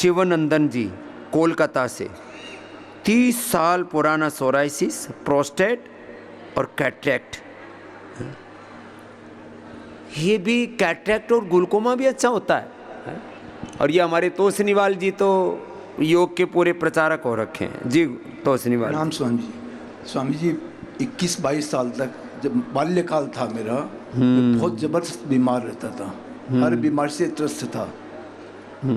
शिवनंदन जी कोलकाता से, 30 साल पुराना सोराइसिस, प्रोस्टेट और कैटरेक्ट। ये भी कैटरेक्ट और ग्लूकोमा भी अच्छा होता है। और ये हमारे तोषनीवाल जी तो योग के पूरे प्रचारक हो रखे हैं जी। तोषनीवाल नाम स्वामी जी 21-22 साल तक जब बाल्यकाल था मेरा, मैं बहुत ज़बरदस्त बीमार रहता था, हर बीमारी से त्रस्त था।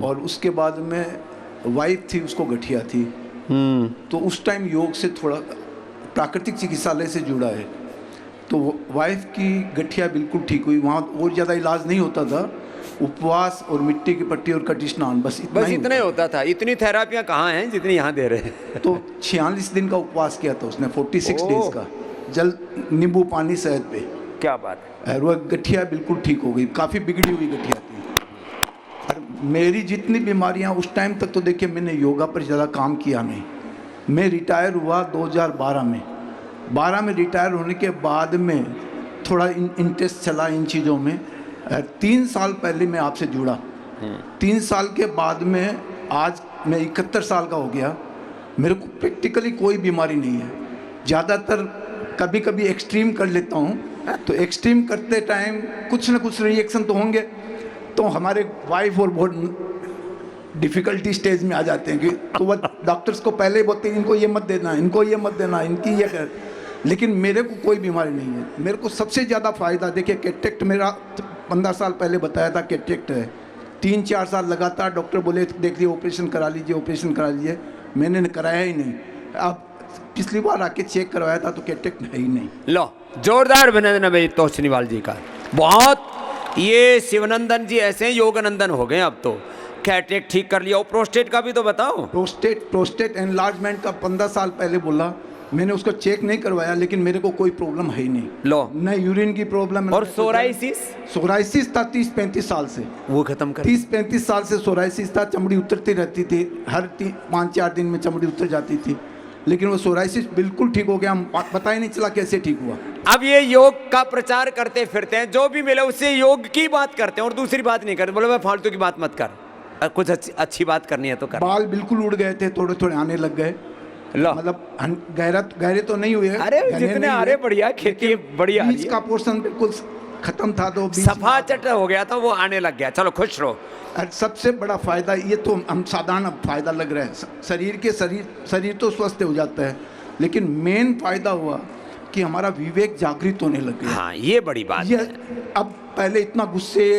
और उसके बाद में वाइफ थी, उसको गठिया थी, तो उस टाइम योग से थोड़ा प्राकृतिक चिकित्सालय से जुड़ा है, तो वाइफ की गठिया बिल्कुल ठीक हुई। वहाँ और ज़्यादा इलाज नहीं होता था, उपवास और मिट्टी की पट्टी और कटी स्नान, बस इतना ही होता था। इतनी थेरापियाँ कहाँ हैं जितनी यहाँ दे रहे हैं। तो 46 दिन का उपवास किया था उसने, 46 डेज का, जल नींबू पानी शहद पे। क्या बात है। और वह गठिया बिल्कुल ठीक हो गई, काफ़ी बिगड़ी हुई गठिया थी। और मेरी जितनी बीमारियां उस टाइम तक, तो देखिए मैंने योगा पर ज़्यादा काम किया नहीं। मैं रिटायर हुआ 2012 में। 12 में रिटायर होने के बाद में थोड़ा इंटरेस्ट चला इन चीज़ों में। 3 साल पहले मैं आपसे जुड़ा। 3 साल के बाद में आज मैं 71 साल का हो गया। मेरे को प्रैक्टिकली कोई बीमारी नहीं है। ज़्यादातर कभी कभी एक्सट्रीम कर लेता हूँ, तो एक्सट्रीम करते टाइम कुछ ना कुछ रिएक्शन तो होंगे, तो हमारे वाइफ और बहुत डिफ़िकल्टी स्टेज में आ जाते हैं कि तो वह डॉक्टर्स को पहले ही बोलते हैं इनको ये मत देना, इनको ये मत देना, इनकी ये कर। लेकिन मेरे को कोई बीमारी नहीं है। मेरे को सबसे ज़्यादा फ़ायदा, देखिए कैटरेक्ट मेरा 15 साल पहले बताया था कैटरेक्ट है। 3-4 साल लगातार डॉक्टर बोले देख लीजिए ऑपरेशन करा लीजिए, ऑपरेशन करा लीजिए, मैंने कराया ही नहीं। अब पिछली बार आके चेक करवाया था तो कैटरेक्ट है ही नहीं। लो जोरदार अभिनंदन भाई तोषनीवाल जी का। बहुत ये शिवनंदन जी ऐसे योगानंदन हो गए अब तो। कैटरेक्ट ठीक कर लिया। और प्रोस्टेट का भी तो बताओ। प्रोस्टेट एनलार्जमेंट का 15 साल पहले बोला, मैंने उसको चेक नहीं करवाया, लेकिन मेरे को कोई प्रॉब्लम है ही नहीं। लो न यूरिन की प्रॉब्लम। और सोराइसिस था 30-35 साल से, वो खत्म कर। 30-35 साल से सोराइसिस था। चमड़ी उतरती रहती थी, हर 5-4 दिन में चमड़ी उतर जाती थी, लेकिन वो सोराइसिस बिल्कुल ठीक हो गया। पता ही नहीं चला कैसे ठीक हुआ। अब ये योग का प्रचार करते फिरते हैं, जो भी मिले उससे योग की बात करते हैं और दूसरी बात नहीं करते। बोले मैं फालतू की बात मत कर, कुछ अच्छी बात करनी है तो कर। बाल बिल्कुल उड़ गए थे, थोड़े थोड़े आने लग गए। मतलब गहरे तो नहीं हुए, अरे जितने आ रहे बढ़िया, खेती बढ़िया। बीच का पोर्शन बिल्कुल खत्म था, तो सफा चट हो गया था, वो आने लग गया। चलो खुश रहो। सबसे बड़ा फायदा ये तो हम साधारण फायदा लग रहा है, शरीर तो स्वस्थ हो जाता है, लेकिन मेन फायदा हुआ कि हमारा विवेक जागृत होने लग गया। हाँ, ये बड़ी बात ये है। अब पहले इतना गुस्से,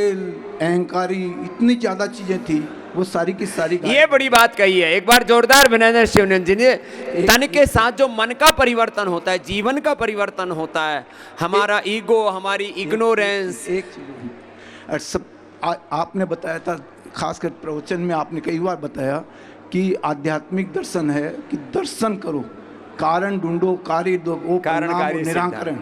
अहंकारी, इतनी ज्यादा चीजें थी, वो सारी की सारी। ये बड़ी बात कही है। एक बार जोरदार अभिनंदन शिवनंदन जी ने। तन के साथ जो मन का परिवर्तन होता है, जीवन का परिवर्तन होता है, हमारा ईगो, हमारी इग्नोरेंस। एक चीज और सब आपने बताया था, खासकर प्रवचन में आपने कई बार बताया कि आध्यात्मिक दर्शन है कि दर्शन करो, कारण ढूंढो, कार्य दो, परिणाम निराकरण।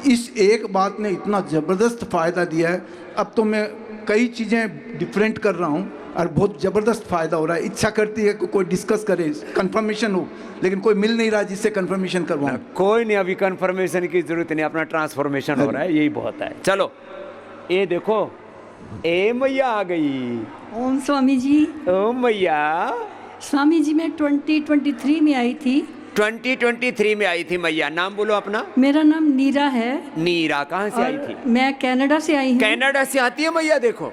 इस एक बात ने इतना ज़बरदस्त फ़ायदा दिया है। अब तो मैं कई चीज़ें डिफरेंट कर रहा हूँ और बहुत ज़बरदस्त फ़ायदा हो रहा है। इच्छा करती है कि कोई डिस्कस करे, कंफर्मेशन हो, लेकिन कोई मिल नहीं रहा जिससे कंफर्मेशन करवाऊं। कोई नहीं, अभी कंफर्मेशन की जरूरत नहीं, अपना ट्रांसफॉर्मेशन हो रहा है, यही बहुत है। चलो ये देखो, ए मैया आ गई। ओम स्वामी जी। ओम मैया। स्वामी जी मैं 2023 में आई थी। 2023 में आई थी मैया। नाम बोलो अपना। मेरा नाम नीरा है। नीरा कहाँ से आई थी? मैं कनाडा से आई हूँ। कनाडा से आती है मैया। देखो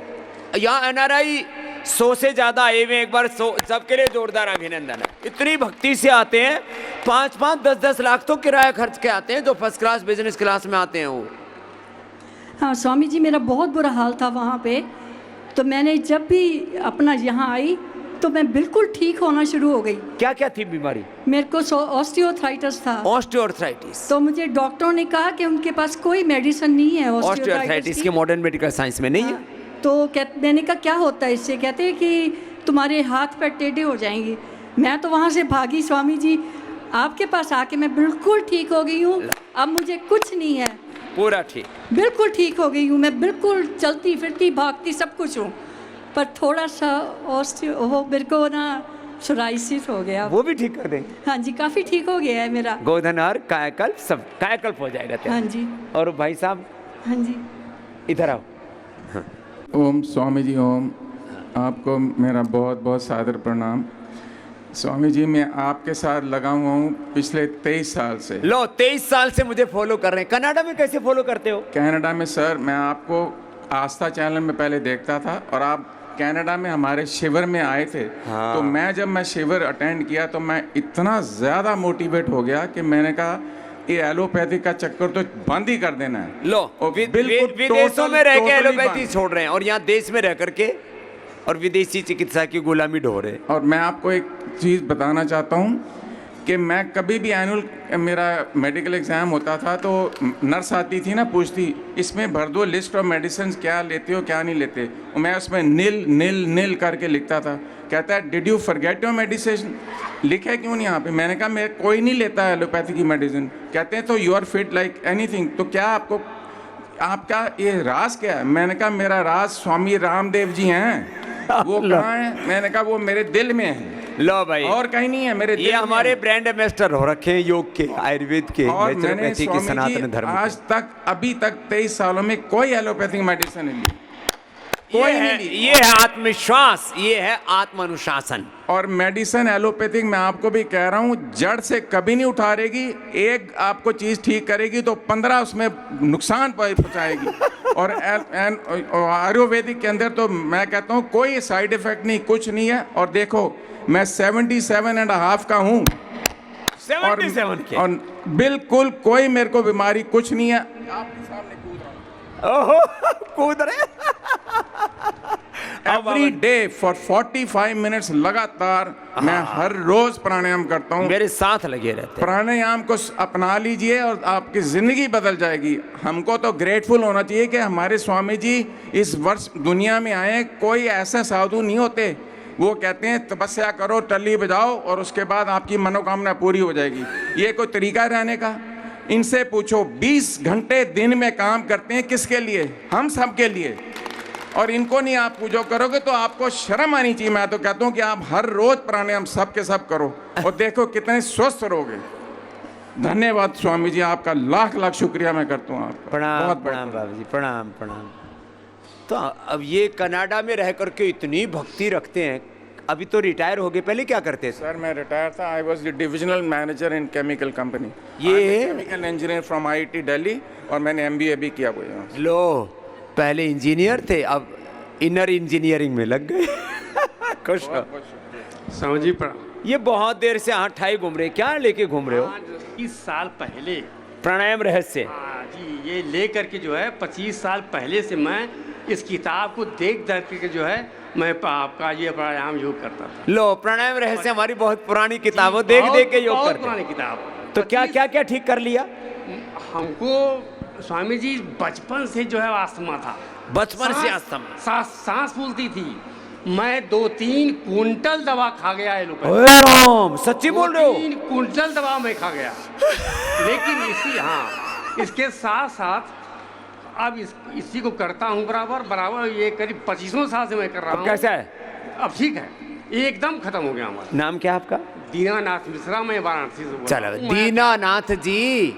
यहाँ एनआरआई 100 से ज्यादा आए हुए। एक बार 100 सबके लिए जोरदार अभिनंदन है। इतनी भक्ति से आते हैं, 5-5, 10-10 लाख तो किराया खर्च के आते हैं, जो फर्स्ट क्लास बिजनेस क्लास में आते हैं वो। हाँ स्वामी जी, मेरा बहुत बुरा हाल था वहाँ पे। तो मैंने जब भी अपना यहाँ आई तो मैं बिल्कुल ठीक होना शुरू हो गई। क्या क्या थी बीमारी? मेरे को ऑस्टियोआर्थराइटिस था। ऑस्टियोआर्थराइटिस। तो मुझे डॉक्टरों ने कहा कि उनके पास कोई मेडिसिन नहीं है ऑस्टियोआर्थराइटिस की, मॉडर्न मेडिकल साइंस में नहीं है। तो मैंने कहा क्या होता है इससे? कहते हैं कि तुम्हारे हाथ पैर टेढ़े हो जाएंगे। मैं तो वहाँ से भागी स्वामी जी, आपके पास आके मैं बिल्कुल ठीक हो गई हूँ। अब मुझे कुछ नहीं है, पूरा ठीक, बिल्कुल ठीक हो गई हूँ। मैं बिल्कुल चलती फिरती भागती सब कुछ हूँ, पर थोड़ा सा मेरे को ना सोराइसिस हो गया। वो भी ठीक कर देंगे। हाँ जी, काफ़ी ठीक हो गया है मेरा। गोधनहार, कायाकल्प, सब कायाकल्प हो जाएगा। हाँ जी। और भाई साहब हाँ जी, इधर आओ। ओम स्वामी जी ओम। आपको मेरा बहुत बहुत सादर प्रणाम। स्वामी जी, मैं आपके साथ लगा हुआ हूँ पिछले 23 साल से। लो 23 साल से मुझे फॉलो कर रहे हैं। कनाडा में कैसे फॉलो करते हो? कनाडा में सर मैं आपको आस्था चैनल में पहले देखता था और आप कनाडा में हमारे शिविर में आए थे। हाँ। तो मैं शिविर अटेंड किया तो मैं इतना ज़्यादा मोटिवेट हो गया कि मैंने कहा ये एलोपैथी का चक्कर तो बंद ही कर देना है। लो और विदेशों total- में रह के totally एलोपैथी बंद। छोड़ रहे हैं और यहाँ देश में रह करके और विदेशी चिकित्सा की गुलामी ढो रहे हैं। और मैं आपको एक चीज़ बताना चाहता हूँ कि मैं कभी भी एनुअल मेरा मेडिकल एग्ज़ाम होता था तो नर्स आती थी ना, पूछती इसमें भर दो लिस्ट ऑफ मेडिसिन, क्या लेते हो क्या नहीं लेते, और मैं उसमें नील नील नील करके लिखता था। कहता है did you forget your medicine, लिखा है क्यों नहीं यहाँ पे? मैंने कहा मैं कोई नहीं लेता है एलोपैथी की मेडिसिन। कहते हैं तो you are fit like anything, तो क्या आपका ये राज क्या है? मैंने कहा मेरा राज स्वामी रामदेव जी हैं। वो कहाँ है? मैंने कहा वो मेरे दिल में है, लो भाई, और कहीं नहीं है, मेरे दिल ये में हमारे है। ब्रांड एम्बेसडर हो रखे हैं योग के, आयुर्वेद के, और मैंने नेचुरोपैथी की, स्वामी सनातन जी धर्म आज तक अभी तक 23 सालों में कोई एलोपैथिक मेडिसिन नहीं ली, कोई नहीं ली। ये है आत्मविश्वास, ये है आत्म अनुशासन। और मेडिसिन एलोपैथिक मैं आपको भी कह रहा हूँ जड़ से कभी नहीं उठारेगी। एक आपको चीज़ ठीक करेगी तो 15 उसमें नुकसान पहुँचाएगी। और आयुर्वेदिक के अंदर तो मैं कहता हूँ कोई साइड इफेक्ट नहीं, कुछ नहीं है। और देखो मैं 77.5 का हूँ 77 के। और बिल्कुल कोई मेरे को बीमारी कुछ नहीं है। आपके सामने कूद रहा हूँ। ओहो, कूद रहे। एवरी डे फॉर 45 मिनट्स लगातार मैं हर रोज प्राणायाम करता हूँ। मेरे साथ लगे रहते हैं। प्राणायाम को अपना लीजिए और आपकी जिंदगी बदल जाएगी। हमको तो ग्रेटफुल होना चाहिए कि हमारे स्वामी जी इस वर्ष दुनिया में आए। कोई ऐसे साधु नहीं होते, वो कहते हैं तपस्या करो, टल्ली बजाओ और उसके बाद आपकी मनोकामना पूरी हो जाएगी। ये कोई तरीका है रहने का? इनसे पूछो, 20 घंटे दिन में काम करते हैं, किसके लिए? हम सब के लिए। और इनको नहीं आप पूजो करोगे तो आपको शर्म आनी चाहिए। मैं तो कहता हूँ कि आप हर रोज प्राणायाम सब के सब करो और देखो कितने स्वस्थ रहोगे। धन्यवाद स्वामी जी, आपका लाख लाख शुक्रिया मैं करता हूँ आपका। प्रणाम बहुत प्रणाम बाबू जी, प्रणाम प्रणाम। तो अब ये कनाडा में रह करके इतनी भक्ति रखते हैं। अभी तो रिटायर हो गए, पहले क्या करते थे? सर मैं रिटायर था। I was the divisional manager in chemical company. ये chemical engineer from IIT Delhi और मैंने MBA भी किया हुआ है। लो, पहले इंजीनियर थे, अब इनर इंजीनियरिंग में लग गए। खुश हो? स्वामी जी प्रणाम। ये बहुत देर से हाथ ठाई घूम रहे, क्या लेके घूम रहे हो? 25 साल पहले, प्राणायाम रहस्य। हाँ जी, ये ले करके जो है 25 साल पहले से मैं इस किताब को देख के जो है मैं आपका ये प्राणायाम योग करता था। लो, प्राणायाम रहस्य हमारी बहुत पुरानी किताब है, देख देख के योग बहुत करते पुरानी हैं। किताब। तो क्या क्या क्या ठीक कर लिया? हमको स्वामी जी बचपन से जो है अस्थमा था। बचपन से अस्थमा? सांस फूलती थी। मैं 2-3 कुंटल दवा खा गया एलोपैथी। ओए राम, सच्ची बोल रहे हो? 3 कुंटल दवा मैं खा गया। लेकिन इसके साथ साथ अब इसी को करता हूँ बराबर। ये करीब 25 साल से मैं कर रहा अब हूँ। कैसा है? अब ठीक है, एकदम खत्म हो गया हमारा। नाम क्या आपका? दीनानाथ मिश्रा, मैं वाराणसी से बोल रहा चलो, हूँ। दीनानाथ जी,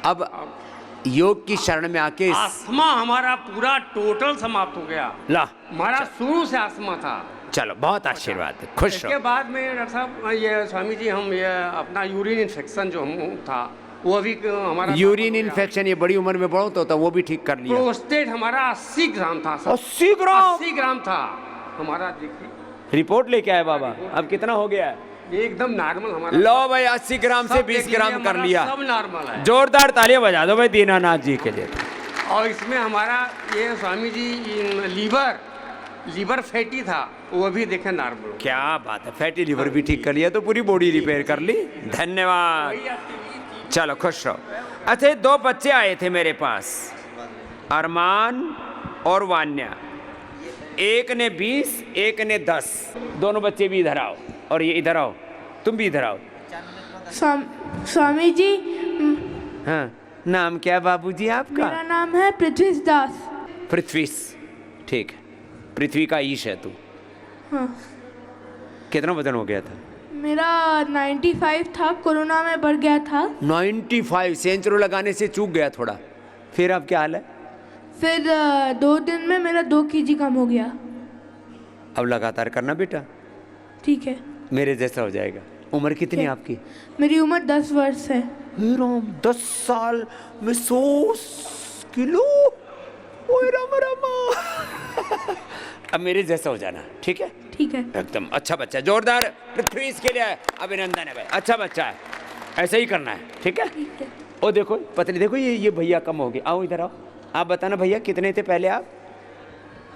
अब योग की शरण में आके अस्थमा हमारा पूरा टोटल समाप्त हो गया। ला, हमारा शुरू से अस्थमा था। चलो, बहुत आशीर्वाद है, खुश इसके हो। बाद में डॉक्टर साहब ये स्वामी जी हम ये अपना यूरिन इन्फेक्शन जो हम था वो अभी हमारा यूरिन इन्फेक्शन ये बड़ी उम्र में बहुत होता, वो भी ठीक कर लिया। प्रोस्टेट हमारा 80 ग्राम था सर। 80 ग्राम? 80 ग्राम था हमारा। देखिए रिपोर्ट लेके आए बाबा, अब कितना हो गया है? एकदम नॉर्मल हमारा। लो भाई, 80 ग्राम से सब 20 देखिए, ग्राम कर हमारा लिया। सब नॉर्मल है। जोरदार तालियां बजा दो भाई दीनानाथ जी के लिए। और इसमें हमारा ये स्वामी जी लीवर फैटी था, वो भी देखे नॉर्मल। क्या बात है, फैटी लीवर भी ठीक कर लिया तो पूरी बॉडी रिपेयर कर ली। धन्यवाद, चलो खुश रहो। अच्छा, 2 बच्चे आए थे मेरे पास, अरमान और वान्या। एक ने 20, एक ने 10। दोनों बच्चे भी इधर आओ, और ये इधर आओ, तुम भी इधर आओ। स्वामी जी, हाँ, नाम क्या बाबूजी आपका? मेरा नाम है पृथ्वी दास। पृथ्वीश, ठीक है। पृथ्वी का ईश है तू। हाँ। कितना वजन हो गया था? मेरा 95 था, कोरोना में बढ़ गया था। 95? सेंचुरी लगाने से चूक गया थोड़ा। फिर अब क्या हाल है? फिर 2 दिन में मेरा 2 kg कम हो गया। अब लगातार करना बेटा, ठीक है। मेरे जैसा हो जाएगा। उम्र कितनी है आपकी? मेरी उम्र 10 वर्ष है। हे राम, 10 साल में 100 किलो, ओए राम रामा। अब मेरे जैसा हो जाना, ठीक है? ठीक है। एकदम अच्छा बच्चा, जोरदार पृथ्वी इसके लिए अभिनंदन है भाई, अच्छा बच्चा है, ऐसा ही करना है, ठीक है? ठीक है। ओ देखो पत्नी, देखो ये भैया कम हो गए, आओ इधर आओ, आप बताना भैया कितने थे पहले आप?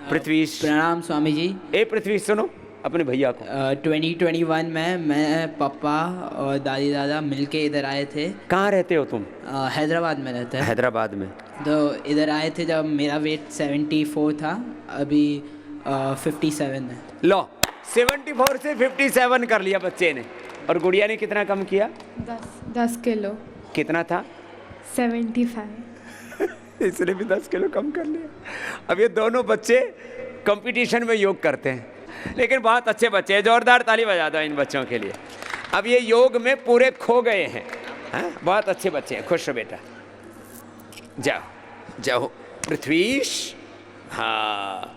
पृथ्वी, प्रणाम स्वामी जी। ए पृथ्वी सुनो अपने भैया को। 2021 में मैं पापा और दादी दादा मिलके इधर आए थे। कहाँ रहते हो तुम? हैदराबाद में रहते हैं। हैदराबाद में। तो इधर आए थे जब मेरा वेट 74 था, अभी 57 है। लो 74 से 57 कर लिया बच्चे ने। और गुड़िया ने कितना कम किया? 10 किलो। कितना था? 75। इसने भी 10 किलो कम कर लिया। अब ये दोनों बच्चे कंपटीशन में योग करते हैं, लेकिन बहुत अच्छे बच्चे हैं, जोरदार ताली बजा दो इन बच्चों के लिए। अब ये योग में पूरे खो गए हैं, हाँ? बहुत अच्छे बच्चे हैं, खुश हो बेटा, जाओ जाओ पृथ्वीश। हाँ,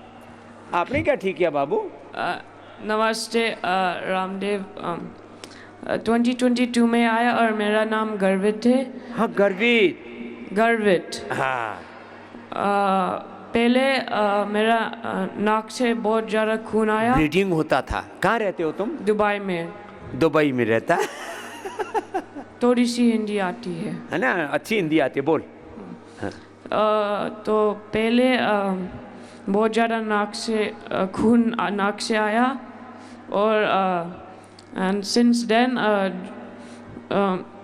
आपने क्या ठीक किया बाबू? नमस्ते रामदेव। 2022 में आया और मेरा नाम गर्वित है। हाँ गर्वित। गर्वित। हाँ पहले मेरा नाक से बहुत ज़्यादा खून आया। ब्लीडिंग होता था। कहाँ रहते हो तुम? दुबई में। दुबई में रहता है? थोड़ी सी हिंदी आती है ना? अच्छी हिंदी आती है, बोल। हाँ। तो पहले बहुत ज़्यादा नाक से खून नाक से आया, और and since then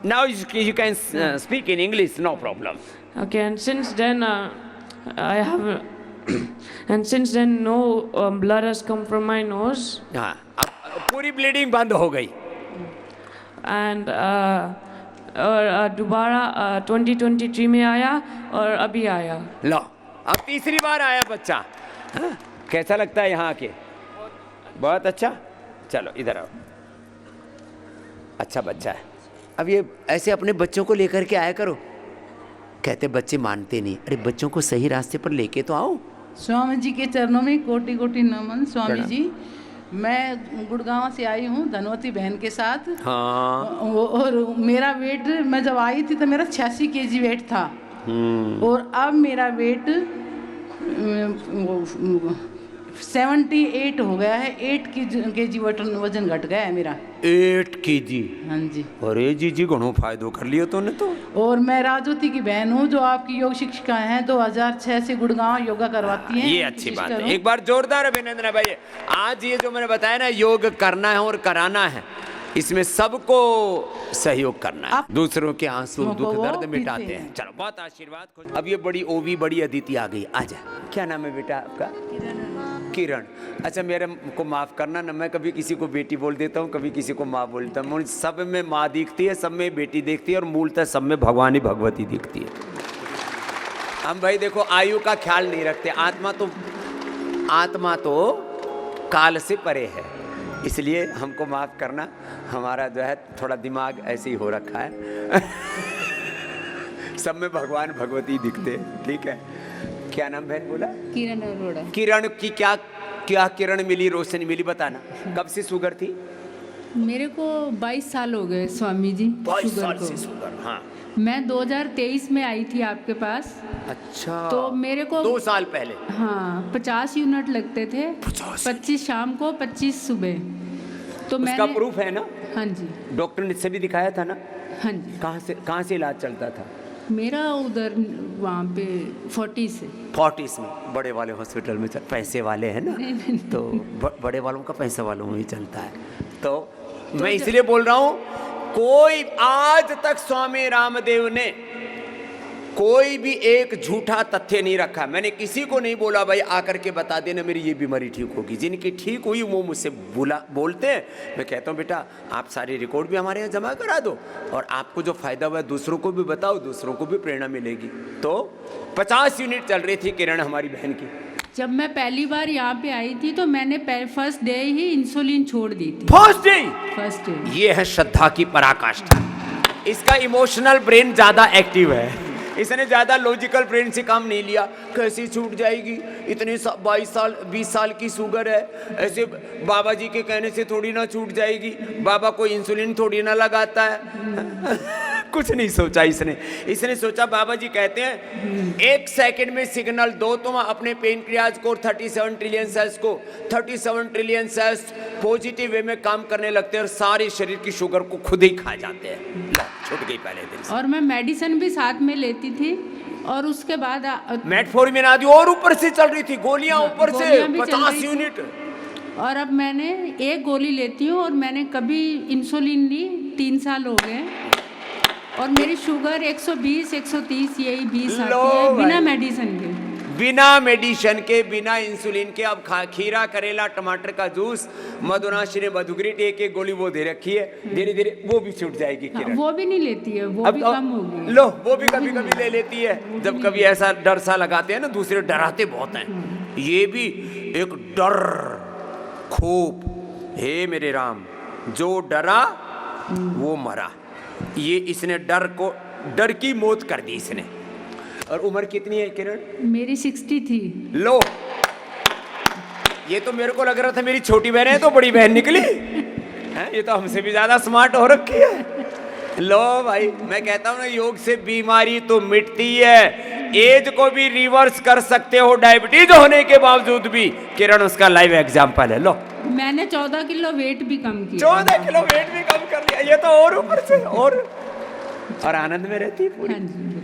now you can speak in English, no problem. okay, and since then I have and since then no blood has come from my nose. हाँ, अब पूरी ब्लीडिंग बंद हो गई। and और दोबारा 2023 में आया और अभी आया। लो अब तीसरी बार आया बच्चा। हाँ? कैसा लगता है यहाँ आके? बहुत अच्छा। चलो इधर आओ, अच्छा बच्चा है। अब ये ऐसे अपने बच्चों को लेकर के आया करो। कहते बच्चे मानते नहीं, अरे बच्चों को सही रास्ते पर लेके तो आओ। स्वामी जी के चरणों में कोटि कोटि नमन। स्वामी प्रणाम। जी, मैं गुड़गांव से आई हूँ धनवती बहन के साथ। हाँ। और मेरा वेट, मैं जब आई थी तो मेरा 86 kg वेट था, और अब मेरा वेट 78 हो गया है। 8 kg वजन घट गया है मेरा। 8 kg? हाँ जी। अरे जी घणो फायदो कर लियो तूने तो। और मैं राजोती की बहन हूँ, जो आपकी योग शिक्षिका हैं, 2006 से गुड़गांव योगा करवाती हैं। ये अच्छी बात है, एक बार जोरदार अभिनंदन है भाई। आज ये जो मैंने बताया ना, योग करना है और कराना है, इसमें सबको सहयोग करना है। दूसरों के आंसू दुख दर्द मिटाते हैं। चलो बहुत आशीर्वाद। अब ये बड़ी ओवी बड़ी अदिति आ गई, आजा। क्या नाम है बेटा आपका? किरण। अच्छा मेरे को माफ़ करना ना, मैं कभी किसी को बेटी बोल देता हूँ, कभी किसी को माँ बोलता हूँ। सब में माँ दिखती है, सब में बेटी दिखती है, और मूलतः सब में भगवानी भगवती दिखती है। हम भाई देखो आयु का ख्याल नहीं रखते। आत्मा तो काल से परे है, इसलिए हमको माफ़ करना। हमारा जो है थोड़ा दिमाग ऐसे ही हो रखा है। सब में भगवान भगवती दिखते हैं, ठीक है? क्या नाम बहन बोला? किरण अरोड़ा। किरण की क्या क्या किरण मिली, रोशनी मिली, बताना। कब से शुगर थी? मेरे को 22 साल हो गए स्वामी जी। 22 साल से शुगर। हाँ। मैं 2023 में आई थी आपके पास। अच्छा। तो मेरे को 2 साल पहले। हाँ 50 यूनिट लगते थे। 25 शाम को, 25 सुबह। तो उसका प्रूफ है ना? हाँ जी। डॉक्टर ने से भी दिखाया था ना? हाँ जी। कहाँ से इलाज चलता था? मेरा उधर वहाँ पे 40 में बड़े वाले हॉस्पिटल में पैसे वाले हैं ना, तो बड़े वालों का पैसा वालों में ही चलता है। तो मैं इसलिए बोल रहा हूँ, कोई आज तक स्वामी रामदेव ने कोई भी एक झूठा तथ्य नहीं रखा। मैंने किसी को नहीं बोला भाई आकर के बता देना मेरी ये बीमारी ठीक होगी। जिनकी ठीक हुई वो मुझसे बोलते हैं। मैं कहता हूँ बेटा आप सारी रिकॉर्ड भी हमारे यहाँ जमा करा दो, और आपको जो फायदा हुआ है दूसरों को भी बताओ, दूसरों को भी प्रेरणा मिलेगी। तो 50 यूनिट चल रही थी किरण हमारी बहन की। जब मैं पहली बार यहाँ पे आई थी तो मैंने फर्स्ट डे ही इंसुलिन छोड़ दी थी। First day. ये है श्रद्धा की पराकाष्ठा। इसका इमोशनल ब्रेन ज्यादा एक्टिव है। इसने ज्यादा लॉजिकल ब्रेन से काम नहीं लिया। कैसी छूट जाएगी, इतने 22 साल 20 साल की शुगर है, ऐसे बाबा जी के कहने से थोड़ी ना छूट जाएगी, बाबा कोई इंसुलिन थोड़ी ना लगाता है। कुछ नहीं सोचा इसने सोचा बाबा जी कहते हैं 1 सेकंड में सिग्नल दो तुम अपने पेनक्रियाज को 37 ट्रिलियन सेल्स को, 37 ट्रिलियन सेल्स पॉजिटिव वे में काम करने लगते हैं और सारे शरीर की शुगर को खुद ही खा जाते हैं। छूट गई पहले दिन से। और मैं मेडिसिन भी साथ में लेती थी और उसके बाद मेटफॉर्मिन आदि और ऊपर से चल रही थी, गोलियां ऊपर से गोलियां भी चल 50 रही थी। यूनिट। और अब मैंने एक गोली लेती हूँ और मैंने कभी इंसुलिन ली 3 साल हो गए और मेरी शुगर 120 130 यही 20 आती है बिना मेडिसिन के, बिना मेडिसिन के, बिना इंसुलिन के। अब खीरा करेला टमाटर का जूस मधुनाशी ने मधुग्रिट एक गोली वो दे रखी है, धीरे धीरे वो भी छूट जाएगी। हाँ, वो भी नहीं लेती है, वो भी कम हो गई। लो वो भी कभी कभी ले लेती है, जब कभी ऐसा डर सा लगाते हैं ना, दूसरे डराते बहुत हैं, ये भी एक डर खूब। हे मेरे राम, जो डरा वो मरा। ये इसने डर की मौत कर दी इसने। और उम्र कितनी है किरण? मेरी 60 थी। लो, ये तो मेरे को लग रहा था मेरी छोटी बहन है तो बड़ी बहन निकली है, ये तो हमसे भी ज्यादा स्मार्ट हो रखी है। लो भाई, मैं कहता हूँ ना, योग से बीमारी तो मिटती है, एज को भी रिवर्स कर सकते हो डायबिटीज होने के बावजूद भी। किरण उसका लाइव एग्जाम्पल है। लो, मैंने 14 किलो वेट भी कम किया। 14 किलो वेट भी कम कर लिया, ये तो और ऊपर से और आनंद में रहती है पूरी। हाँ जी।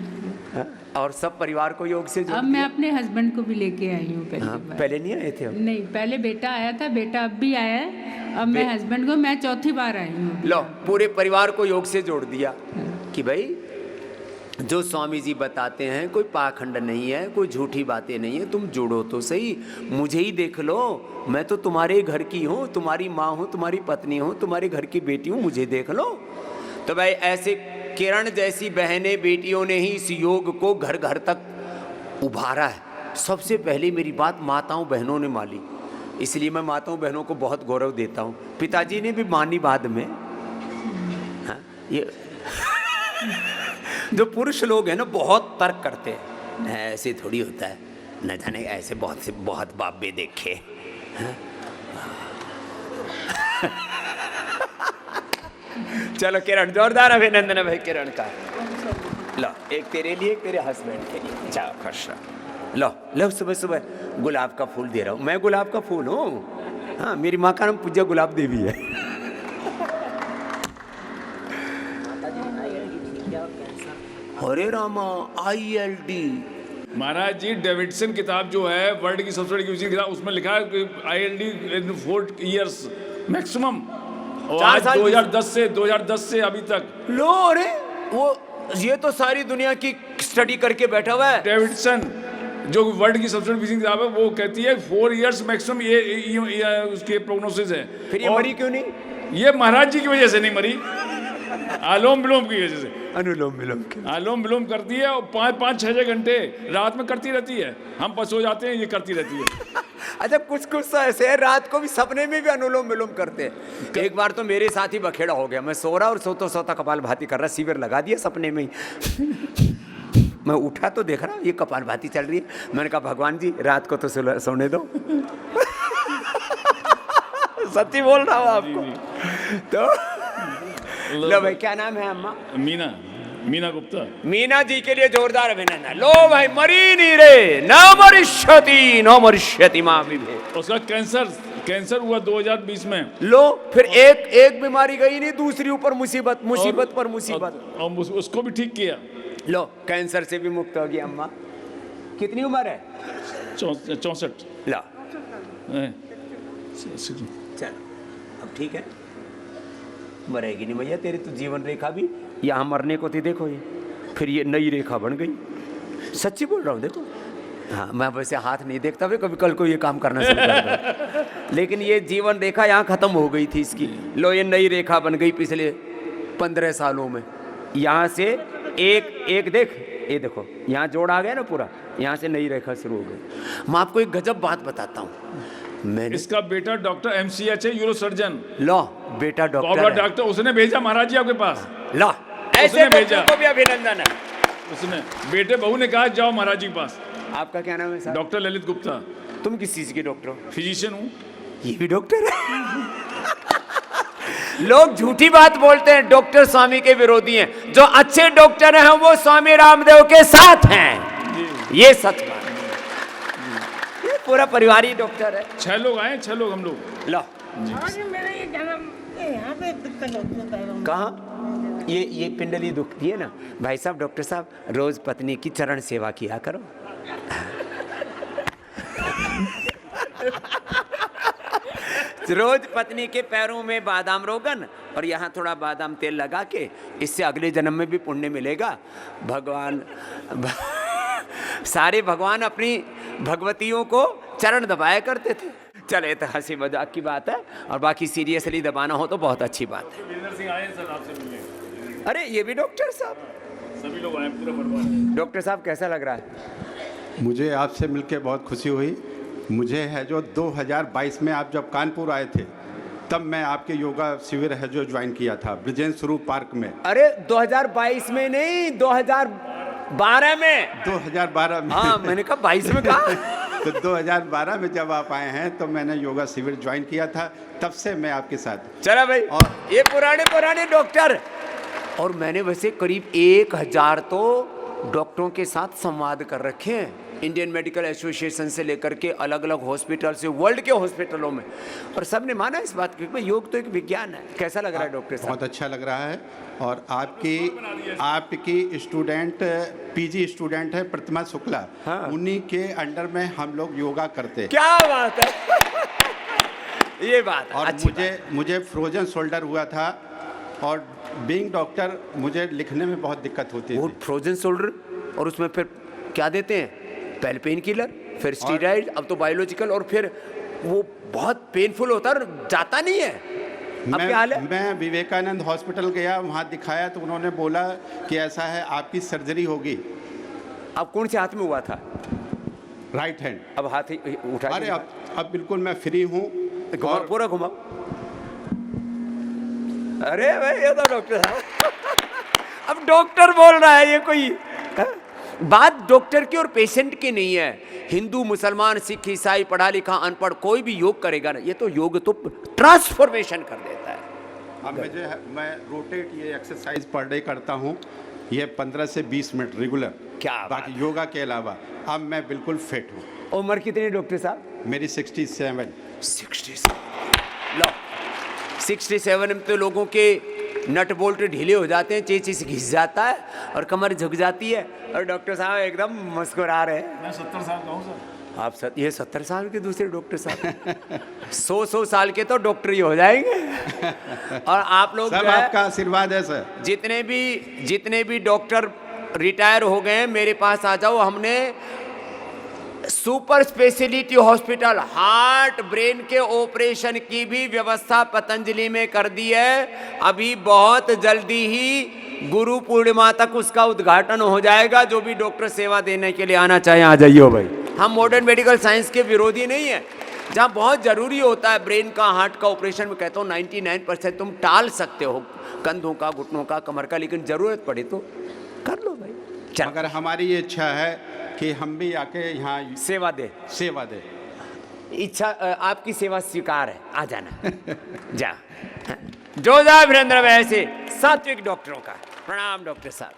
हाँ, और सब परिवार को योग से जोड़ अब मैं अपने हस्बैंड को भी लेके आई हूँ पहली बार। पहले नहीं आए थे? नहीं, पहले बेटा आया था, बेटा अब भी आया है, अब मैं हस्बैंड को, मैं चौथी बार आई हूँ। लो, पूरे परिवार को योग से जोड़ दिया कि भाई जो स्वामी जी बताते हैं कोई पाखंड नहीं है, कोई झूठी बातें नहीं है, तुम जुड़ो तो सही, मुझे ही देख लो, मैं तो तुम्हारे घर की हूँ, तुम्हारी माँ हूँ, तुम्हारी पत्नी हूँ, तुम्हारे घर की बेटी हूँ, मुझे देख लो। तो भाई ऐसे किरण जैसी बहनें बेटियों ने ही इस योग को घर घर तक उभारा है। सबसे पहले मेरी बात माताओं बहनों ने मानी, इसलिए मैं माताओं बहनों को बहुत गौरव देता हूँ। पिताजी ने भी मानी बाद में। हाँ, ये जो पुरुष लोग हैं ना बहुत तर्क करते हैं, ऐसे थोड़ी होता है, न जाने ऐसे बहुत बाप भी देखे। हाँ? चलो किरण, जोरदार अभिनंदन है भाई किरण का। लो, एक तेरे लिए, एक तेरे हस्बैंड के लिए, जाओ खुश रहो। लो लो, सुबह सुबह गुलाब का फूल दे रहा हूँ, मैं गुलाब का फूल हूँ। हाँ, मेरी माँ का नाम पूज्य गुलाब देवी है। हरे रामा, ILD। महाराज जी, डेविडसन किताब जो है वर्ल्ड की सबसे बड़ी यूजिंग किताब, उसमें लिखा है कि ILD इन 4 years मैक्सिमम, और आज 2010 से अभी तक। लो, अरे वो ये तो सारी दुनिया की स्टडी करके बैठा हुआ है। डेविडसन जो वर्ल्ड की सबसे बड़ी यूजिंग किताब है, वो कहती है 4 years मैक्सिमम ये उसके प्रोग्नोसिस है। फिर ये मरी क्यों नहीं? ये महाराज जी की वजह से नहीं मरी, आलोम विलोम की वजह से। अनुलोम विलोम आलोम विलोम करती है और 5-6 घंटे रात में करती रहती है, हम बस हो जाते हैं, ये करती रहती है। अच्छा, कुछ तो ऐसे है रात को भी सपने में भी अनुलोम विलोम करते हैं। एक बार तो मेरे साथ ही बखेड़ा हो गया, मैं सो रहा और सोता कपाल भाती कर रहा, शिविर लगा दिया सपने में ही। मैं उठा तो देख रहा ये कपाल भाती चल रही है। मैंने कहा भगवान जी रात को तो सोने दो। सच्ची बोल रहा हूँ आपको। तो लो भाई, क्या नाम है अम्मा? मीना गुप्ता। मीना जी के लिए जोरदार अभिनंदन। लो भाई, मरी नहीं रे, न मरिष्यति मां विभे। उसका कैंसर हुआ 2020 में। लो, फिर एक बीमारी गई नहीं, दूसरी ऊपर मुसीबत पर मुसीबत, और उसको भी ठीक किया। लो, कैंसर से भी मुक्त होगी अम्मा। कितनी उम्र है? 64। ला, चलो अब ठीक है, मरेगी नहीं भैया। तेरी तो जीवन रेखा भी यहाँ मरने को थी, देखो ये फिर ये नई रेखा बन गई। सच्ची बोल रहा हूँ, देखो। हाँ, मैं वैसे हाथ नहीं देखता भी, कभी कल को ये काम करना शुरू कर दूँ, लेकिन ये जीवन रेखा यहाँ खत्म हो गई थी इसकी। लो, ये नई रेखा बन गई पिछले 15 सालों में। यहाँ से एक देख, ये देखो यहाँ जोड़ आ गया ना पूरा, यहाँ से नई रेखा शुरू हो गई। मैं आपको एक गजब बात बताता हूँ। मैंने इसका बेटा डॉक्टर MCH है, यूरो सर्जन। लो, बेटा डॉक्टर, उसने भेजा महाराज जी आपके पास। ला, ऐसे भेजा को भी अभिनंदन है। उसने बेटे बहू ने कहा जाओ महाराज जी के पास। आपका क्या नाम है साहब? डॉक्टर ललित गुप्ता, तुम किस चीज के डॉक्टर हो? फिजिशियन हूँ। ये भी डॉक्टर है। लोग झूठी बात बोलते हैं, डॉक्टर स्वामी के विरोधी हैं। जो अच्छे डॉक्टर हैं वो स्वामी रामदेव के साथ हैं, ये सच बात है। ये पूरा परिवार ही डॉक्टर है। 6 लोग आए, 6 लोग हम लोग। लो मेरा ये जन्म यहाँ पे दिक्कत होती है पैरों में। कहाँ? ये पिंडली दुखती है ना भाई साहब। डॉक्टर साहब रोज पत्नी की चरण सेवा किया करो। रोज पत्नी के पैरों में बादाम रोगन और यहाँ थोड़ा बादाम तेल लगा के, इससे अगले जन्म में भी पुण्य मिलेगा। भगवान सारे भगवान अपनी भगवतियों को चरण दबाया करते थे। चले तो हंसी मजाक की बात है, और बाकी सीरियसली दबाना हो तो बहुत अच्छी बात है। वीरेंद्र सिंह आए सर आपसे मिलने। अरे ये भी डॉक्टर साहब, सभी लोग आए, पूरा परिवार। डॉक्टर साहब कैसा लग रहा है? मुझे आपसे मिलकर बहुत खुशी हुई। मुझे है जो 2022 में आप जब कानपुर आए थे, तब मैं आपके योगा शिविर है जो ज्वाइन किया था ब्रिजेश स्वरूप पार्क में। अरे 2022 में नहीं, 2012 में। 2012 में? हाँ, मैंने कहा 22 में कहा। तो 2012 में जब आप आए हैं तो मैंने योगा शिविर ज्वाइन किया था, तब से मैं आपके साथ। चला भाई, और ये पुराने डॉक्टर, और मैंने वैसे करीब 1000 तो डॉक्टरों के साथ संवाद कर रखे हैं, इंडियन मेडिकल एसोसिएशन से लेकर के अलग अलग हॉस्पिटल से, वर्ल्ड के हॉस्पिटलों में, और सबने माना इस बात की भाई योग तो एक विज्ञान है। कैसा लग रहा है डॉक्टर साहब? बहुत अच्छा लग रहा है। और आपकी स्टूडेंट पीजी स्टूडेंट है प्रतिमा शुक्ला, हाँ। उन्हीं के अंडर में हम लोग योगा करते। क्या बात है। ये बात और मुझे फ्रोजन शोल्डर हुआ था, और बीइंग डॉक्टर मुझे लिखने में बहुत दिक्कत होती थी। फ्रोजन शोल्डर, और उसमें फिर क्या देते हैं? पहले पेन किलर, फिर स्टीरॉइड, अब तो बायोलॉजिकल, और फिर वो बहुत पेनफुल होता है और जाता नहीं है। अब क्या हाल है? मैं विवेकानंद हॉस्पिटल गया, वहाँ दिखाया तो उन्होंने बोला कि ऐसा है आपकी सर्जरी होगी। अब कौन से हाथ में हुआ था? Right hand. अब हाथ ही उठा। अरे अब बिल्कुल मैं फ्री हूँ। पूरा घुमाओ। अरे भाई ये तो डॉक्टर साहब। अब डॉक्टर बोल रहा है, ये कोई बात डॉक्टर की और पेशेंट की नहीं है। हिंदू, मुसलमान, सिख, ईसाई, पढ़ा लिखा, अनपढ़, कोई भी योग करेगा ना, ये तो योग तो ट्रांसफॉर्मेशन कर देता है। अब मैं रोटेट ये एक्सरसाइज पर डे करता हूँ, ये 15 से 20 मिनट रेगुलर। क्या बाकी योगा के अलावा अब मैं बिल्कुल फिट हूँ। उम्र कितनी है डॉक्टर साहब? मेरी 67। 67। लो 67 में तो लोगों के नट बोल्ट ढीले हो जाते हैं, चेचिस घिस जाता है और कमर झुक जाती है, और डॉक्टर साहब एकदम मुस्कुरा रहे हैं। मैं 70 साल का हूँ सर। आप ये 70 साल के दूसरे डॉक्टर साहब 100 साल के तो डॉक्टर ही हो जाएंगे। और आप लोग सब आपका आशीर्वाद है सर। जितने भी डॉक्टर रिटायर हो गए मेरे पास आ जाओ। हमने super speciality hospital, heart brain के ऑपरेशन की भी व्यवस्था पतंजलि में कर दी है। अभी बहुत जल्दी ही गुरु पूर्णिमा तक उसका उद्घाटन हो जाएगा। जो भी डॉक्टर सेवा देने के लिए आना चाहे आ जाइए भाई। हम मॉडर्न मेडिकल साइंस के विरोधी नहीं है। जहाँ बहुत जरूरी होता है ब्रेन का, हार्ट का ऑपरेशन में कहता हूँ 99% तुम टाल सकते हो, कंधों का, घुटनों का, कमर का, लेकिन जरूरत पड़े तो कर लो भाई। मगर हमारी ये इच्छा है कि हम भी आके यहाँ सेवा दे। इच्छा आपकी सेवा स्वीकार है, आ जाना। जा जो जा वीरेंद्र वैसे सात्विक डॉक्टरों का प्रणाम डॉक्टर साहब।